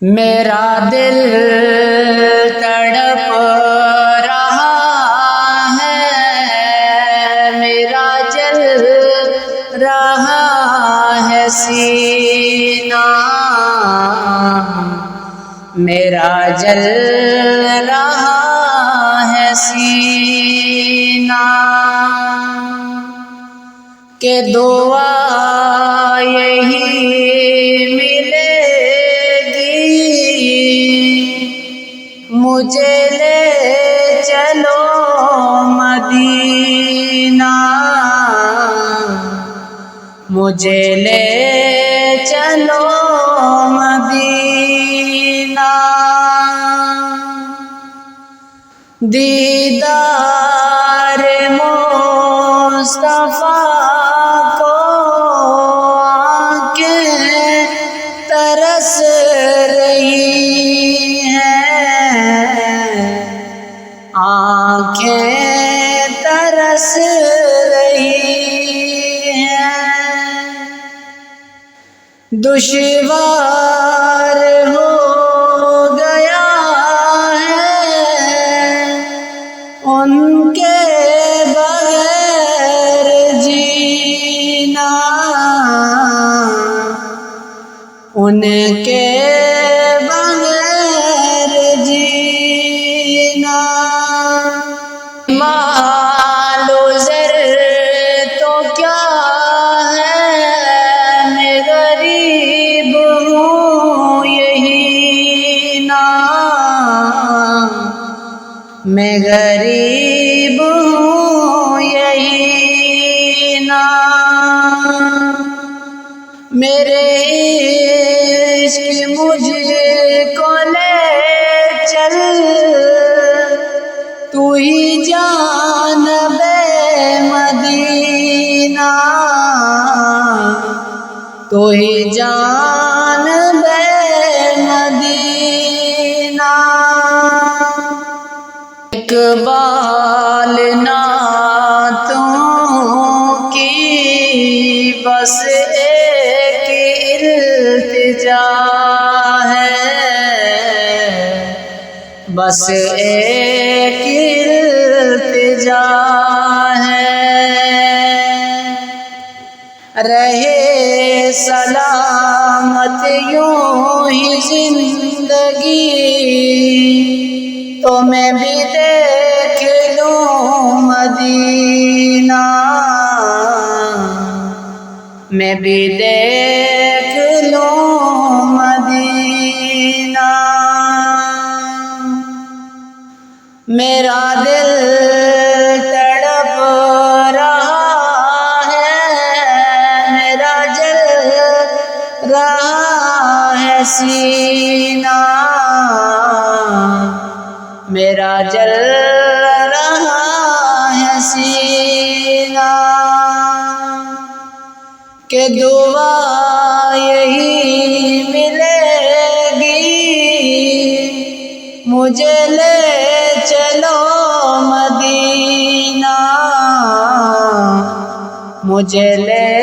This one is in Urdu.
میرا دل تڑپ رہا ہے، میرا جل رہا ہے سینہ، میرا جل رہا ہے سینہ، کہ دعا یہی ملے گی، مجھے لے چلو مدینہ، مجھے لے چلو مدینہ، دیدار مصطفیٰ کو آنکھیں ترس رہی ہیں، آنکھیں ترس رہی ہیں، دشوار ہو گیا ان کے بغیر جینا، ان کے بغیر جینا، مال و زر تو کیا ہے، میں غریب ہوں یہی نا، میں غریب ہوں یہی نا، میرے عشق مجھ کو لے چل، تو ہی جان بے مدینہ، تو ہی جان بے مدینہ، اقبال نعتوں کی بس ایک التجا ہے، بس ایک التجا ہے، رہے سلامت یوں ہی زندگی، تو میں بھی دیکھ لوں مدینہ، میں بھی دیکھ لوں مدینہ، میرا دل تڑپ رہا ہے، میرا جل رہا ہے سینہ، میرا جل رہا ہے سینہ، کہ دعا یہی ملے گی، مجھے لے چلو مدینہ، مجھے لے